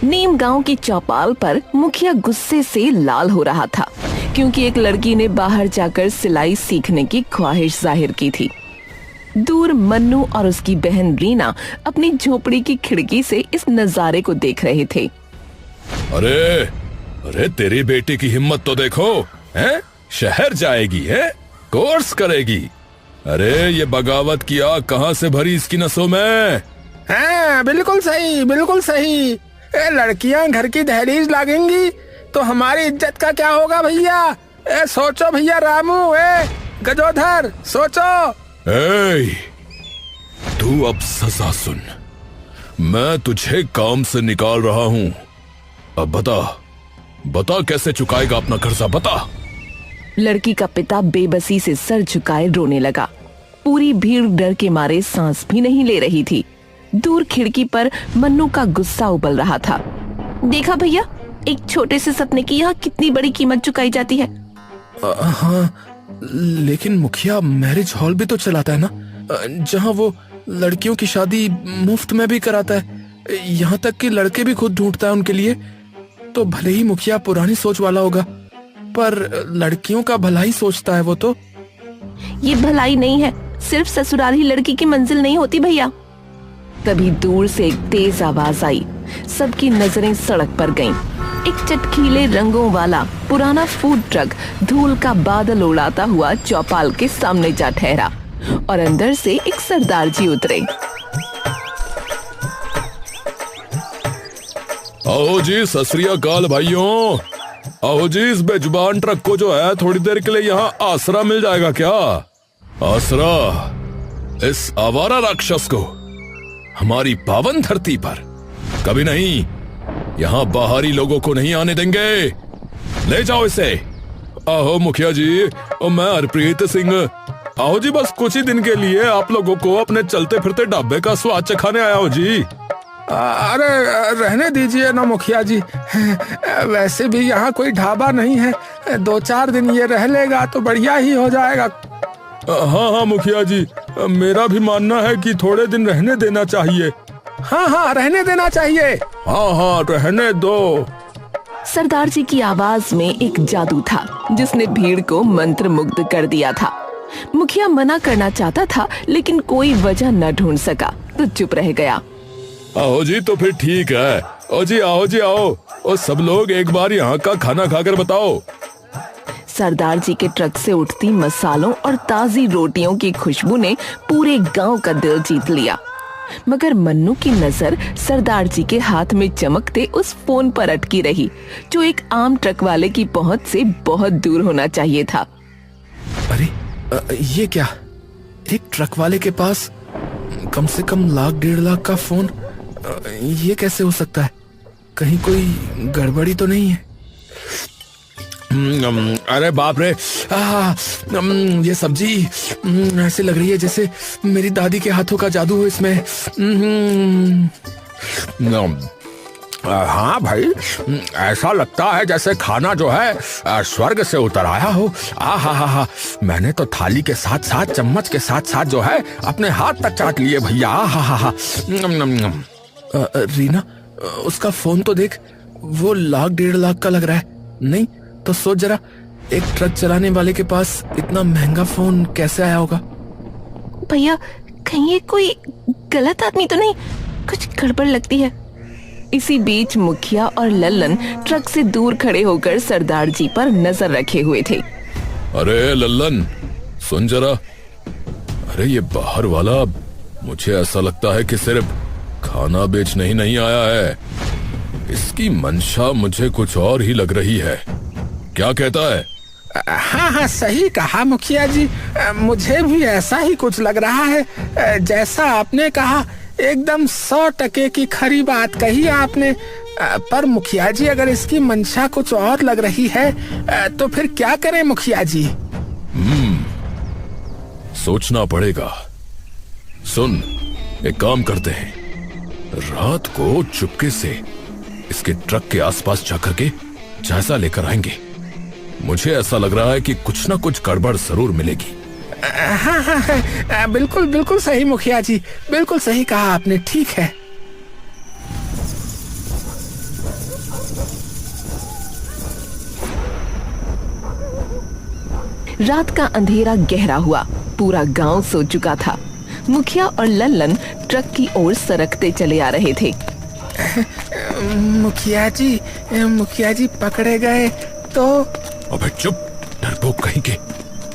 नीम गांव की चौपाल पर मुखिया गुस्से से लाल हो रहा था, क्योंकि एक लड़की ने बाहर जाकर सिलाई सीखने की ख्वाहिश जाहिर की थी। दूर मन्नू और उसकी बहन रीना अपनी झोपड़ी की खिड़की से इस नजारे को देख रहे थे। अरे अरे तेरी बेटी की हिम्मत तो देखो, हैं? शहर जाएगी है, कोर्स करेगी। अरे ये बगावत की आग कहाँ से भरी इसकी नसों में? हाँ, बिल्कुल सही, बिल्कुल सही। लड़कियां घर की दहलीज लागेंगी तो हमारी इज्जत का क्या होगा भैया? सोचो भैया रामू, गजोधर, सोचो। तू अब सजा सुन। मैं तुझे काम से निकाल रहा हूँ। अब बता कैसे चुकाएगा अपना कर्जा, बता। लड़की का पिता बेबसी से सर झुकाए रोने लगा। पूरी भीड़ डर के मारे सांस भी नहीं ले रही थी। दूर खिड़की पर मन्नू का गुस्सा उबल रहा था। देखा भैया, एक छोटे से सपने की यहाँ कितनी बड़ी कीमत चुकाई जाती है। हाँ, लेकिन मुखिया मैरिज हॉल भी तो चलाता है ना, जहाँ वो लड़कियों की शादी मुफ्त में भी कराता है। यहाँ तक कि लड़के भी खुद ढूंढता है उनके लिए। तो भले ही मुखिया पुरानी सोच वाला होगा, पर लड़कियों का भला ही सोचता है वो तो। ये भलाई नहीं है, सिर्फ ससुराल ही लड़की की मंजिल नहीं होती भैया। तभी दूर से एक तेज आवाज आई। सबकी नजरें सड़क पर गईं। एक चटकीले रंगों वाला पुराना फूड ट्रक धूल का बादल उड़ाता हुआ चौपाल के सामने जा ठहरा और अंदर से एक सरदार जी उतरे। आओ जी, सत श्री अकाल भाइयों। आओ जी, इस बेजुबान ट्रक को जो है थोड़ी देर के लिए यहाँ आसरा मिल जाएगा क्या? आसरा इस आवारा राक्षस को हमारी पावन धरती पर कभी नहीं। यहाँ बाहरी लोगों को नहीं आने देंगे। ले जाओ इसे। आओ मुखिया जी, और मैं हरप्रीत सिंह। आओ जी, बस कुछ ही दिन के लिए आप लोगों को अपने चलते फिरते ढाबे का स्वाद चखाने आया हूँ जी। अरे रहने दीजिए ना मुखिया जी, वैसे भी यहाँ कोई ढाबा नहीं है। 2-4 दिन ये रह लेगा तो बढ़िया ही हो जाएगा। हाँ मुखिया जी, मेरा भी मानना है कि थोड़े दिन रहने देना चाहिए। हाँ, रहने देना चाहिए। हाँ, रहने दो। सरदार जी की आवाज में एक जादू था जिसने भीड़ को मंत्र मुग्ध कर दिया था। मुखिया मना करना चाहता था, लेकिन कोई वजह न ढूंढ सका तो चुप रह गया। आओ जी, तो फिर ठीक है। ओ जी, आओ जी, आओ। और सब लोग एक बार यहाँ का खाना खाकर बताओ। सरदार जी के ट्रक से उठती मसालों और ताजी रोटियों की खुशबू ने पूरे गांव का दिल जीत लिया। मगर मन्नू की नजर सरदार जी के हाथ में चमकते उस फोन पर अटकी रही, जो एक आम ट्रक वाले की पहुंच से बहुत दूर होना चाहिए था। अरे ये क्या? एक ट्रक वाले के पास कम से कम 1,00,000-1,50,000 का फोन? ये कैसे हो सकता है? कहीं कोई गड़बड़ी तो नहीं है? अरे बाप रे, ये सब्जी ऐसे लग रही है जैसे मेरी दादी के हाथों का जादू हो इसमें। हाँ भाई, ऐसा लगता है जैसे खाना जो है स्वर्ग से उतर आया हो। हा, मैंने तो थाली के साथ साथ चम्मच के साथ साथ जो है अपने हाथ तक चाट लिए भैया। हा। रीना, उसका फोन तो देख, वो 1,00,000-1,50,000 का लग रहा है। नहीं तो सोच जरा, एक ट्रक चलाने वाले के पास इतना महंगा फोन कैसे आया होगा? भैया, कहीं ये कोई गलत आदमी तो नहीं? कुछ गड़बड़ लगती है। इसी बीच मुखिया और लल्लन ट्रक से दूर खड़े होकर सरदार जी पर नजर रखे हुए थे। अरे लल्लन, सुन जरा। अरे ये बाहर वाला, मुझे ऐसा लगता है कि सिर्फ खाना बेचने ही नहीं आया है। इसकी मंशा मुझे कुछ और ही लग रही है। क्या कहता है? हाँ, सही कहा मुखिया जी। मुझे भी ऐसा ही कुछ लग रहा है। जैसा आपने कहा, एकदम 100% की खरी बात कही आपने। पर मुखिया जी, अगर इसकी मंशा कुछ और लग रही है तो फिर क्या करें मुखिया जी? सोचना पड़ेगा। सुन, एक काम करते हैं, रात को चुपके से इसके ट्रक के आसपास जाकर के जायजा लेकर आएंगे। मुझे ऐसा लग रहा है कि कुछ ना कुछ गड़बड़ जरूर मिलेगी। हाँ, बिल्कुल सही मुखिया जी, बिल्कुल सही कहा आपने। ठीक है। रात का अंधेरा गहरा हुआ, पूरा गांव सो चुका था। मुखिया और लल्लन ट्रक की ओर सरकते चले आ रहे थे। मुखिया जी पकड़े गए तो? अबे चुप, डरपोक कहीं के।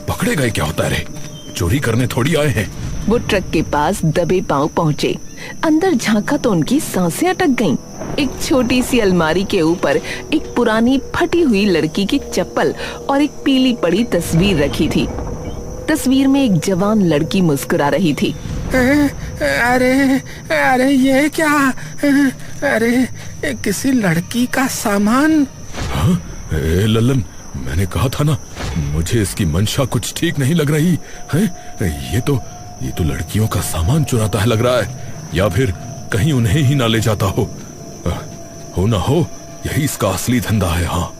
पकड़े गए क्या होता है रे? चोरी करने थोड़ी आए हैं। वो ट्रक के पास दबे पांव पहुंचे। अंदर झांका तो उनकी सांसें अटक गईं। एक छोटी सी अलमारी के ऊपर एक पुरानी फटी हुई लड़की की चप्पल और एक पीली पड़ी तस्वीर रखी थी। तस्वीर में एक जवान लड़की मुस्कुरा रही थी। अरे ये क्या? अरे किसी लड़की का सामान। हाँ? ए लल्लन, मैंने कहा था ना, मुझे इसकी मंशा कुछ ठीक नहीं लग रही है। ये तो लड़कियों का सामान चुराता है लग रहा है, या फिर कहीं उन्हें ही ना ले जाता हो ना हो यही इसका असली धंधा है। हाँ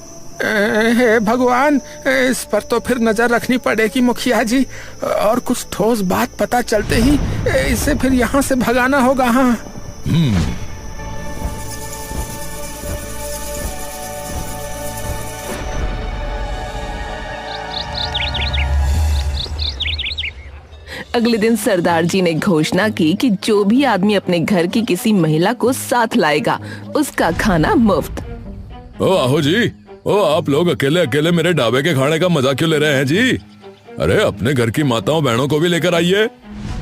हे भगवान, इस पर तो फिर नजर रखनी पड़ेगी मुखिया जी, और कुछ ठोस बात पता चलते ही इसे फिर यहाँ से भगाना होगा। हाँ। अगले दिन सरदार जी ने घोषणा की कि जो भी आदमी अपने घर की किसी महिला को साथ लाएगा उसका खाना मुफ्त। ओ आहो जी, ओ आप लोग अकेले अकेले मेरे ढाबे के खाने का मजा क्यों ले रहे हैं जी? अरे अपने घर की माताओं बहनों को भी लेकर आइए।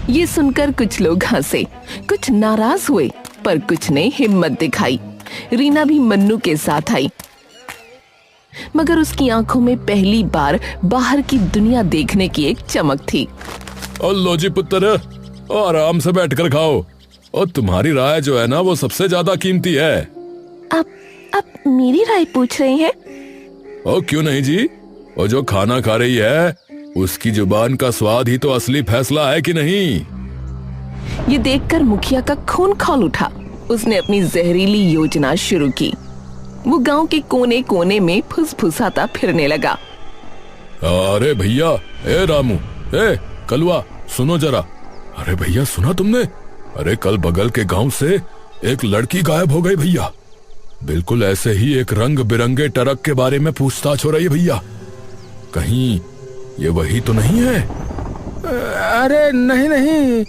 ये सुनकर कुछ लोग हंसे, कुछ नाराज हुए, पर कुछ ने हिम्मत दिखाई। रीना भी मन्नू के साथ आई, मगर उसकी आंखों में पहली बार बाहर की दुनिया देखने की एक चमक थी। लो जी पुत्र, आराम से बैठकर खाओ, और तुम्हारी राय जो है ना वो सबसे ज्यादा कीमती है। आप मेरी राय पूछ रहे हैं? ओ क्यों नहीं जी, वो जो खाना खा रही है उसकी जुबान का स्वाद ही तो असली फैसला है कि नहीं? ये देखकर मुखिया का खून खौल उठा। उसने अपनी जहरीली योजना शुरू की। वो गांव के कोने कोने में फुसफुसाता फिरने लगा। अरे भैया, ए रामू, ए कलवा, सुनो जरा। अरे भैया सुना तुमने? अरे कल बगल के गांव से एक लड़की गायब हो गई भैया। बिल्कुल ऐसे ही एक रंग बिरंगे ट्रक के बारे में पूछताछ हो रही है भैया। कहीं ये वही तो नहीं है? अरे नहीं,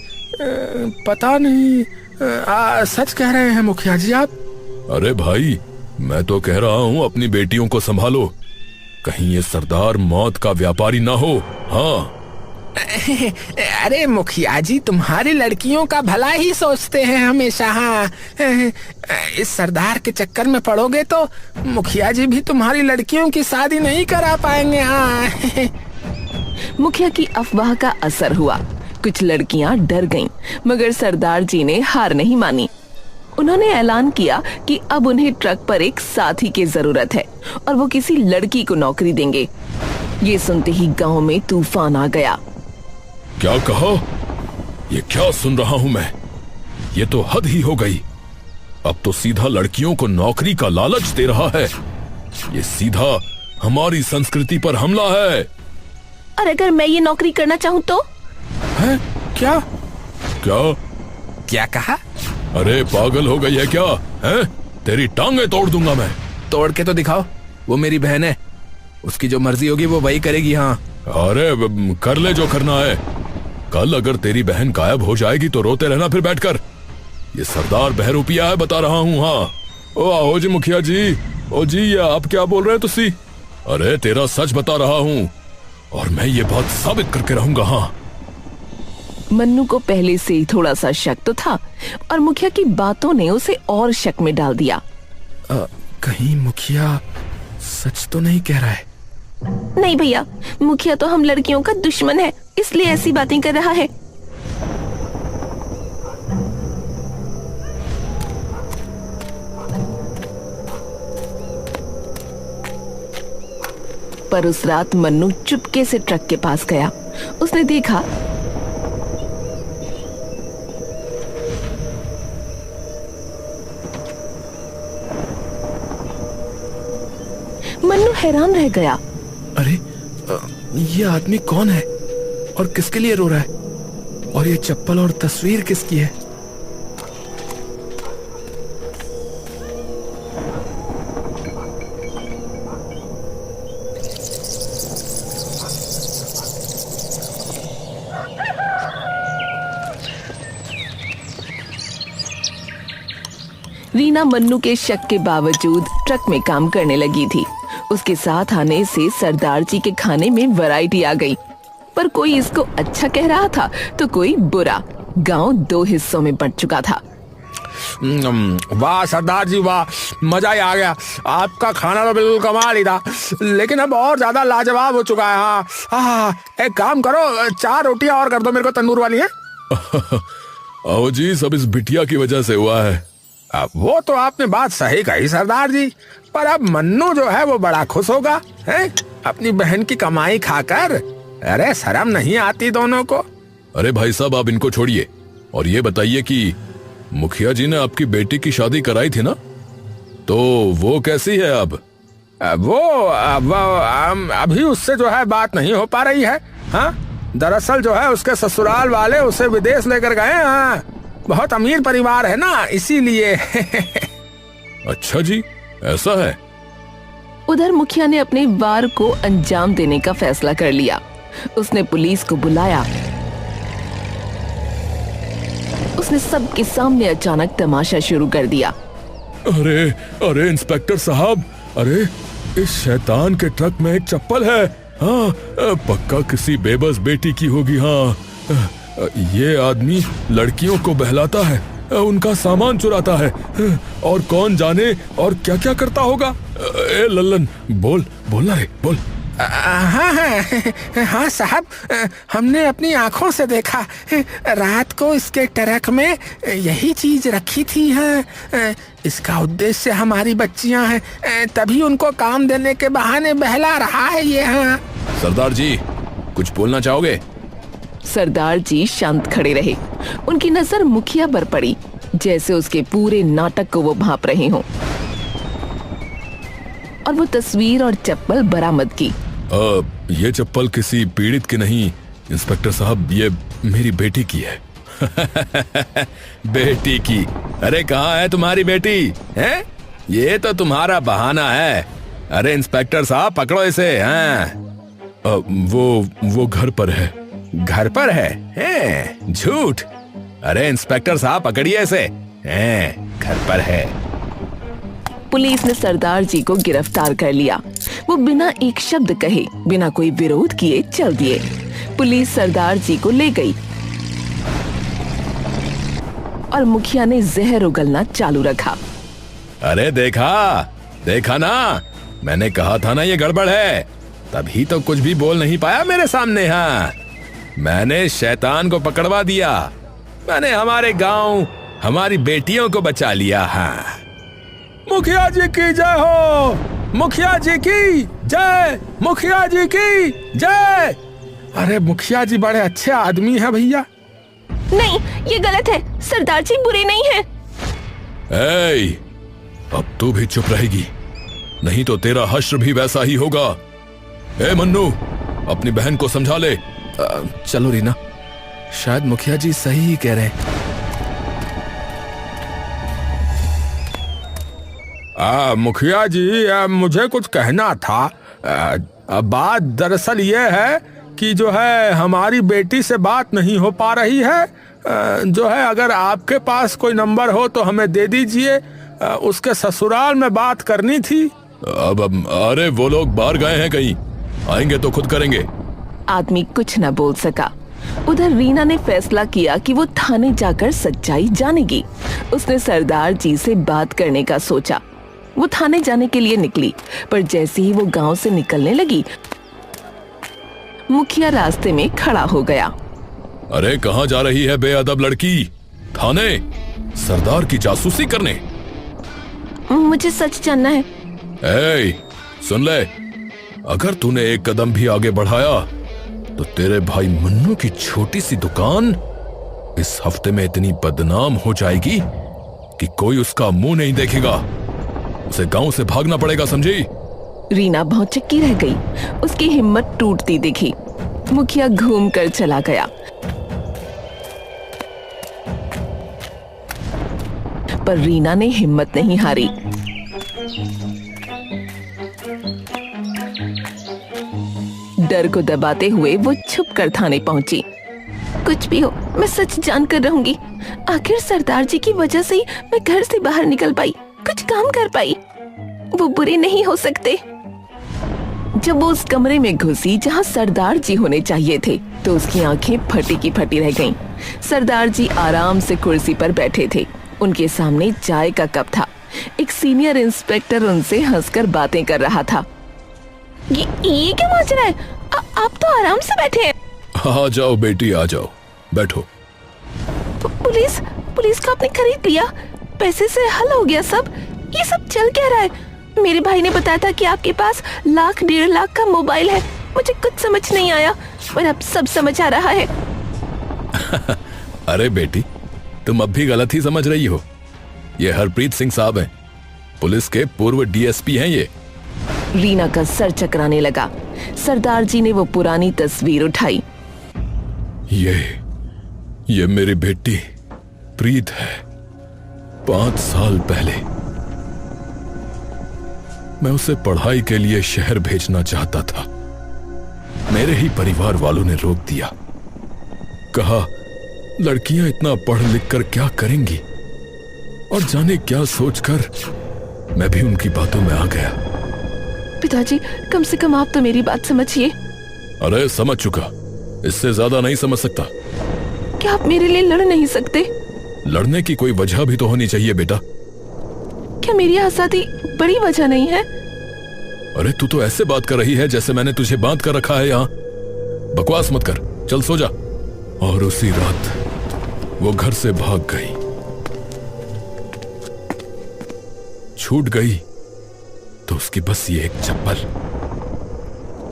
पता नहीं। सच कह रहे हैं मुखिया जी आप? अरे भाई, मैं तो कह रहा हूँ अपनी बेटियों को संभालो, कहीं ये सरदार मौत का व्यापारी ना हो। हाँ। अरे मुखिया जी, तुम्हारी लड़कियों का भला ही सोचते हैं हमेशा। हाँ, इस सरदार के चक्कर में पड़ोगे तो मुखिया जी भी तुम्हारी लड़कियों की शादी नहीं करा पाएंगे। हाँ। मुखिया की अफवाह का असर हुआ। कुछ लड़कियां डर गईं, मगर सरदार जी ने हार नहीं मानी। उन्होंने ऐलान किया कि अब उन्हें ट्रक पर एक साथी की जरूरत है और वो किसी लड़की को नौकरी देंगे। ये सुनते ही गांव में तूफान आ गया। क्या कहा? ये क्या सुन रहा हूं मैं? ये तो हद ही हो गई। अब तो सीधा लड़कियों को नौकरी का लालच दे रहा है। ये सीधा हमारी संस्कृति पर हमला है। और अगर मैं ये नौकरी करना चाहूँ तो? है? क्या? क्या कहा? अरे पागल हो गई है क्या? हैं? तेरी टांगे तोड़ दूंगा मैं। तोड़ के तो दिखाओ, वो मेरी बहन है, उसकी जो मर्जी होगी वो वही करेगी। हाँ। अरे कर ले जो करना है। कल अगर तेरी बहन गायब हो जाएगी तो रोते रहना फिर बैठकर। ये सरदार बहरूपिया है, बता रहा हूँ। हाँ। ओ आओ जी मुखिया जी। ओ जी, ये आप क्या बोल रहे हैं तुसी? अरे तेरा सच बता रहा हूँ, और मैं ये बात साबित करके रहूंगा। हाँ। मन्नू को पहले से ही थोड़ा सा शक तो था, और मुखिया की बातों ने उसे और शक में डाल दिया। कहीं मुखिया सच तो नहीं कह रहा है? नहीं भैया, मुखिया तो हम लड़कियों का दुश्मन है, इसलिए ऐसी बातें कर रहा है। पर उस रात मन्नू चुपके से ट्रक के पास गया। उसने देखा मन्नू हैरान रह गया। अरे ये आदमी कौन है और किसके लिए रो रहा है? और ये चप्पल और तस्वीर किसकी है? रीना मन्नू के शक के बावजूद ट्रक में काम करने लगी थी। उसके साथ आने से सरदार जी के खाने में वैरायटी आ गई, पर कोई इसको अच्छा कह रहा था तो कोई बुरा। गांव 2 हिस्सों में बंट चुका था। वाह सरदार जी वाह, मजा ही आ गया। आपका खाना तो बिल्कुल कमाल ही था, लेकिन अब और ज्यादा लाजवाब हो चुका है। हाँ, एक काम करो, 4 रोटियां और कर दो मेरे को, तंदूर वाली है। आओ जी, सब इस बिटिया की वजह से हुआ है। अब वो तो आपने बात सही कही सरदार जी, पर अब मन्नू जो है वो बड़ा खुश होगा है अपनी बहन की कमाई खाकर। अरे शर्म नहीं आती दोनों को। अरे भाई साहब, आप इनको छोड़िए और ये बताइए कि मुखिया जी ने आपकी बेटी की शादी कराई थी ना, तो वो कैसी है अब? वो अभी उससे जो है बात नहीं हो पा रही है। हाँ, दरअसल जो है उसके ससुराल वाले उसे विदेश लेकर गए। हाँ, बहुत अमीर परिवार है ना, इसीलिए। अच्छा जी, ऐसा है। उधर मुखिया ने अपने वार को अंजाम देने का फैसला कर लिया। उसने पुलिस को बुलाया। उसने सबके सामने अचानक तमाशा शुरू कर दिया। अरे अरे इंस्पेक्टर साहब, अरे इस शैतान के ट्रक में एक चप्पल है। हाँ, पक्का किसी बेबस बेटी की होगी। हाँ, ये आदमी लड़कियों को बहलाता है, उनका सामान चुराता है, और कौन जाने और क्या क्या करता होगा। ए लल्लन, बोलना रे, बोल। हाँ साहब, हमने अपनी आंखों से देखा। रात को इसके ट्रक में यही चीज रखी थी। हाँ, इसका उद्देश्य हमारी बच्चियां हैं, तभी उनको काम देने के बहाने बहला रहा है ये। हाँ सरदार जी, कुछ बोलना चाहोगे? सरदार जी शांत खड़े रहे। उनकी नजर मुखिया पर पड़ी, जैसे उसके पूरे नाटक को वो भांप रहे हों। और वो तस्वीर और चप्पल बरामद की। ये चप्पल किसी पीड़ित की नहीं इंस्पेक्टर साहब, ये मेरी बेटी की है। बेटी की? अरे कहाँ है तुम्हारी बेटी? हैं? ये तो तुम्हारा बहाना है। अरे इंस्पेक्टर साहब, पकड़ो इसे। वो घर पर है। घर पर है? झूठ। अरे इंस्पेक्टर साहब, पकड़िए इसे। घर पर है। पुलिस ने सरदार जी को गिरफ्तार कर लिया। वो बिना एक शब्द कहे, बिना कोई विरोध किए चल दिए। पुलिस सरदार जी को ले गई और मुखिया ने जहर उगलना चालू रखा। अरे देखा ना, मैंने कहा था ना ये गड़बड़ है, तभी तो कुछ भी बोल नहीं पाया मेरे सामने। हाँ, मैंने शैतान को पकड़वा दिया। मैंने हमारे गांव, हमारी बेटियों को बचा लिया। हाँ, मुखिया जी की जय हो, मुखिया जी की जय, मुखिया जी की जय। अरे मुखिया जी बड़े अच्छे आदमी हैं भैया। नहीं, ये गलत है। सरदार जी बुरे नहीं हैं। अब तू भी चुप रहेगी, नहीं तो तेरा हश्र भी वैसा ही होगा। मन्नू, अपनी बहन को समझा ले। चलो रीना, शायद मुखिया जी सही ही कह रहे हैं। मुखिया जी, मुझे कुछ कहना था। बात दरअसल ये है कि जो है हमारी बेटी से बात नहीं हो पा रही है। जो है अगर आपके पास कोई नंबर हो तो हमें दे दीजिए, उसके ससुराल में बात करनी थी। अब अरे वो लोग बाहर गए हैं कहीं, आएंगे तो खुद करेंगे। आदमी कुछ न बोल सका। उधर रीना ने फैसला किया कि वो थाने जाकर सच्चाई जानेगी। उसने सरदार जी से बात करने का सोचा। वो थाने जाने के लिए निकली, पर जैसे ही वो गांव से निकलने लगी, मुखिया रास्ते में खड़ा हो गया। अरे कहाँ जा रही है बेअदब लड़की? थाने? सरदार की जासूसी करने? मुझे सच जानना है। सुन ले, अगर तूने एक कदम भी आगे बढ़ाया तो तेरे भाई मन्नू की छोटी सी दुकान इस हफ्ते में इतनी बदनाम हो जाएगी कि कोई उसका मुंह नहीं देखेगा। उसे गांव से भागना पड़ेगा, समझी? रीना भौचक्की रह गई। उसकी हिम्मत टूटती दिखी। मुखिया घूम कर चला गया, पर रीना ने हिम्मत नहीं हारी। डर को दबाते हुए वो छुप कर थाने पहुंची। कुछ भी हो, मैं सच जानकर रहूंगी। आखिर सरदार जी की वजह से ही मैं घर से बाहर निकल पाई। कुछ काम कर पाई। वो बुरे नहीं हो सकते। जब वो उस कमरे में घुसी जहाँ सरदार जी होने चाहिए थे तो उसकी आंखें फटी की फटी रह गईं। सरदार जी आराम से कुर्सी पर बैठे थे। उनके सामने चाय का कप था। एक सीनियर इंस्पेक्टर उनसे हंसकर बातें कर रहा था। ये क्या माजरा है? आप तो आराम से बैठे हैं। आ जाओ बेटी, आ जाओ, बैठो। पुलिस को आपने खरीद लिया? पैसे से हल हो गया सब? ये सब चल क्या रहा है? मेरे भाई ने बताया था कि आपके पास 1,00,000-1,50,000 का मोबाइल है। मुझे कुछ समझ नहीं आया, पर अब सब समझ आ रहा है। अरे बेटी, तुम अब भी गलत ही समझ रही हो। ये हरप्रीत सिंह साहब हैं, पुलिस के पूर्व डीएसपी हैं ये। रीना का सर चकराने लगा। सरदार जी ने वो पुरानी तस्वीर उठाई। ये मेरी बेटी प्रीत है। 5 साल पहले मैं उसे पढ़ाई के लिए शहर भेजना चाहता था। मेरे ही परिवार वालों ने रोक दिया। कहा लड़कियां इतना पढ़ लिख कर क्या करेंगी, और जाने क्या सोचकर मैं भी उनकी बातों में आ गया। पिताजी, कम से कम आप तो मेरी बात समझिए। अरे समझ चुका, इससे ज्यादा नहीं समझ सकता। क्या आप मेरे लिए लड़ नहीं सकते? लड़ने की कोई वजह भी तो होनी चाहिए बेटा। क्या मेरी आजादी बड़ी वजह नहीं है? अरे तू तो ऐसे बात कर रही है जैसे मैंने तुझे बांध कर रखा है यहाँ। बकवास मत कर, चल सो जा। और उसी रात वो घर से भाग गई। छूट गई तो उसकी बस ये एक चप्पल।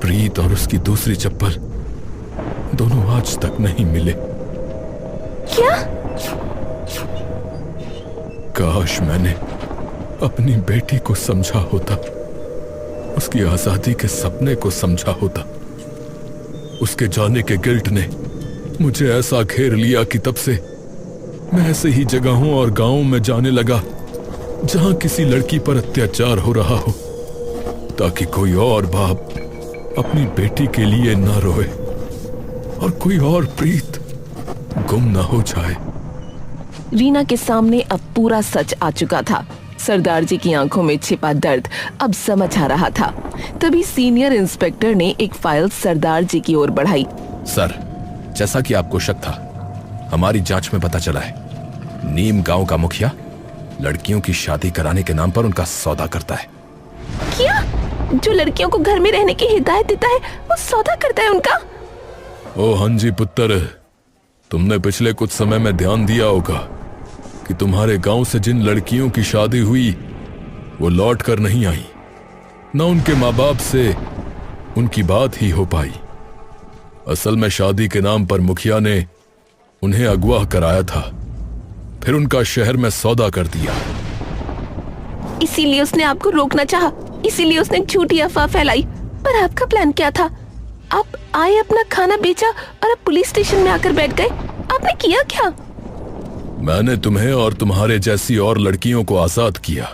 प्रीत और उसकी दूसरी चप्पल दोनों आज तक नहीं मिले। क्या? काश मैंने अपनी बेटी को समझा होता, उसकी आजादी के सपने को समझा होता। उसके जाने के गिल्ट ने मुझे ऐसा घेर लिया कि तब से मैं ऐसे ही जगहों और गांवों में जाने लगा जहां किसी लड़की पर अत्याचार हो रहा हो, ताकि कोई और बाप अपनी बेटी के लिए ना रोए और कोई और प्रीत गुम ना हो जाए। रीना के सामने अब पूरा सच आ चुका था। सरदार जी की आंखों में छिपा दर्द अब समझ आ रहा था। तभी सीनियर इंस्पेक्टर ने एक फाइल सरदार जी की ओर बढ़ाई। सर, जैसा कि आपको शक था, हमारी जांच में पता चला है नीम गांव का मुखिया लड़कियों की शादी कराने के नाम पर उनका सौदा करता है। क्या? जो लड़कियों को घर में रहने की हिदायत देता है वो सौदा करता है उनका? ओ हाँ जी पुत्र, तुमने पिछले कुछ समय में ध्यान दिया होगा कि तुम्हारे गांव से जिन लड़कियों की शादी हुई वो लौट कर नहीं आई। न उनके माँ बाप से उनकी बात ही हो पाई। असल में शादी के नाम पर मुखिया ने उन्हें अगवा कराया था, फिर उनका शहर में सौदा कर दिया। इसीलिए उसने आपको रोकना चाहा, इसीलिए उसने झूठी अफवाह फैलाई। पर आपका प्लान क्या था? आप आए, अपना खाना बेचा और अब पुलिस स्टेशन में आकर बैठ गए। आपने किया क्या? मैंने तुम्हें और तुम्हारे जैसी और लड़कियों को आजाद किया,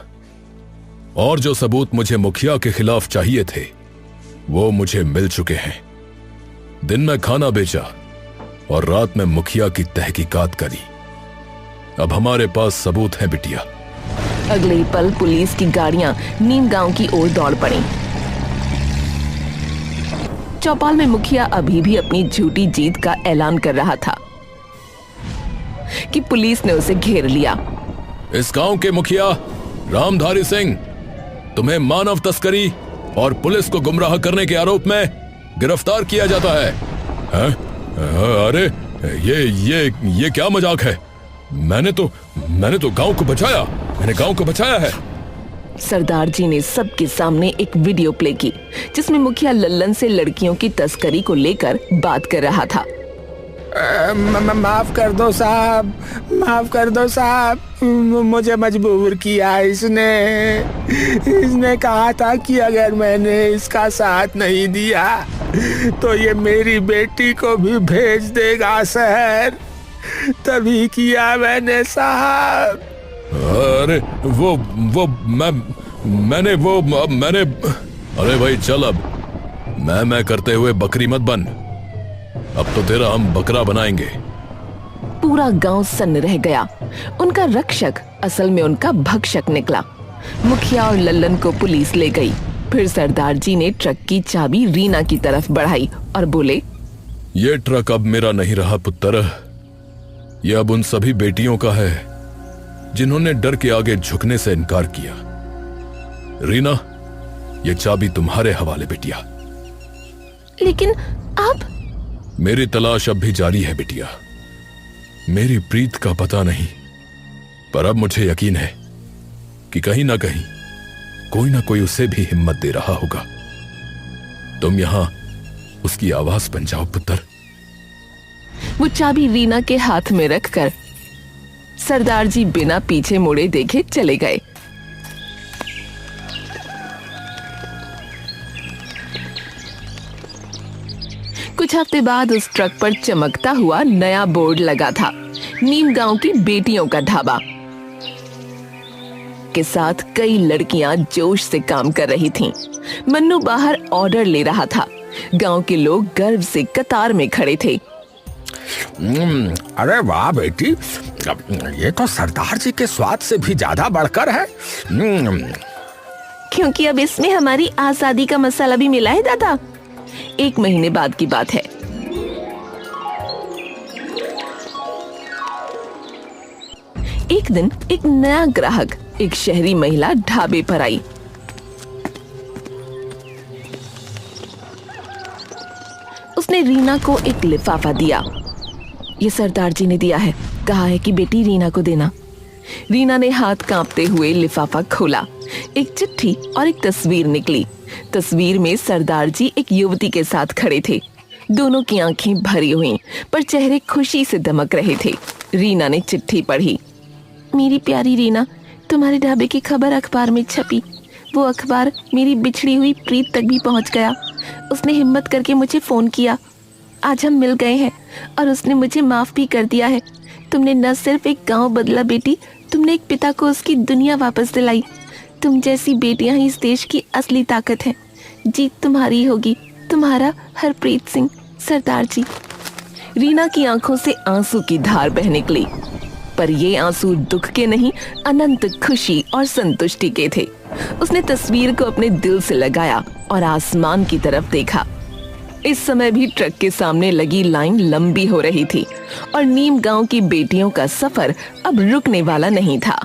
और जो सबूत मुझे मुखिया के खिलाफ चाहिए थे वो मुझे मिल चुके हैं। दिन में खाना बेचा और रात में मुखिया की तहकीकात करी। अब हमारे पास सबूत है बिटिया। अगले ही पल पुलिस की गाड़ियां नीम गांव की ओर दौड़ पड़ी। चौपाल में मुखिया अभी भी अपनी झूठी जीत का ऐलान कर रहा था कि पुलिस ने उसे घेर लिया। इस गांव के मुखिया रामधारी सिंह, तुम्हें मानव तस्करी और पुलिस को गुमराह करने के आरोप में गिरफ्तार किया जाता है। हैं? अरे ये क्या मजाक है? मैंने तो गांव को बचाया, मैंने गांव को बचाया है। सरदार जी ने सबके सामने एक वीडियो प्ले की जिसमें मुखिया लल्लन से लड़कियों की तस्करी को लेकर बात कर रहा था। माफ कर दो साहब, माफ कर दो साहब, मुझे मजबूर किया इसने कहा था कि अगर मैंने इसका साथ नहीं दिया तो ये मेरी बेटी को भी भेज देगा शहर, तभी किया मैंने साहब। अरे मैंने अरे भाई चल, अब मैं करते हुए बकरी मत बन, अब तो तेरा हम बकरा बनाएंगे। पूरा गांव सन्न रह गया। उनका रक्षक असल में उनका भक्षक निकला। मुखिया और लल्लन को पुलिस ले गई। फिर सरदार जी ने ट्रक की चाबी रीना की तरफ बढ़ाई और बोले, ये ट्रक अब मेरा नहीं रहा पुत्र, ये अब उन सभी बेटियों का है जिन्होंने डर के आगे झुकने से इनकार किया। रीना, ये चाबी तुम्हारे हवाले बेटिया। लेकिन आप? मेरी तलाश अब भी जारी है बेटिया। मेरी प्रीत का पता नहीं, पर अब मुझे यकीन है कि कहीं ना कहीं कोई ना कोई उसे भी हिम्मत दे रहा होगा। तुम यहां उसकी आवाज बन जाओ पुत्र। वो चाबी रीना के हाथ में रखकर सरदार जी बिना पीछे मुड़े देखे चले गए। कुछ हफ्ते बाद उस ट्रक पर चमकता हुआ नया बोर्ड लगा था, नीम गांव की बेटियों का ढाबा के साथ कई लड़कियां जोश से काम कर रही थीं। मन्नू बाहर ऑर्डर ले रहा था। गांव के लोग गर्व से कतार में खड़े थे। अरे वाह बेटी, ये तो सरदार जी के स्वाद से भी ज्यादा बढ़कर है। क्योंकि अब इसमें हमारी आजादी का मसाला भी मिला है दादा। 1 महीने बाद की बात है। एक दिन एक नया ग्राहक, एक शहरी महिला ढाबे पर आई। उसने रीना को एक लिफाफा दिया। ये सरदार जी ने दिया है, कहा है कि बेटी रीना को देना। रीना ने हाथ कांपते हुए लिफाफा खोला। एक चिट्ठी और एक तस्वीर निकली। तस्वीर में सरदार जी एक युवती के साथ खड़े थे। दोनों की आंखें भरी हुई, पर चेहरे खुशी से दमक रहे थे। रीना ने चिट्ठी पढ़ी। मेरी प्यारी रीना, तुम्हारे ढाबे की खबर अखबार में छपी। वो अखबार मेरी बिछड़ी हुई प्रीत तक भी पहुंच गया। उसने हिम्मत करके मुझे फोन किया। आज हम मिल गए हैं और उसने मुझे माफ भी कर दिया है। तुमने न सिर्फ एक गांव बदला बेटी, तुमने एक पिता को उसकी दुनिया वापस दिलाई। तुम जैसी बेटियां ही इस देश की असली ताकत है। जीत तुम्हारी होगी। तुम्हारा हरप्रीत सिंह, सरदार जी। रीना की आंखों से आंसू की धार बह निकली, पर ये आंसू दुख के नहीं, अनंत खुशी और संतुष्टि के थे। उसने तस्वीर को अपने दिल से लगाया और आसमान की तरफ देखा। इस समय भी ट्रक के सामने लगी लाइन लंबी हो रही थी और नीम गांव की बेटियों का सफर अब रुकने वाला नहीं था।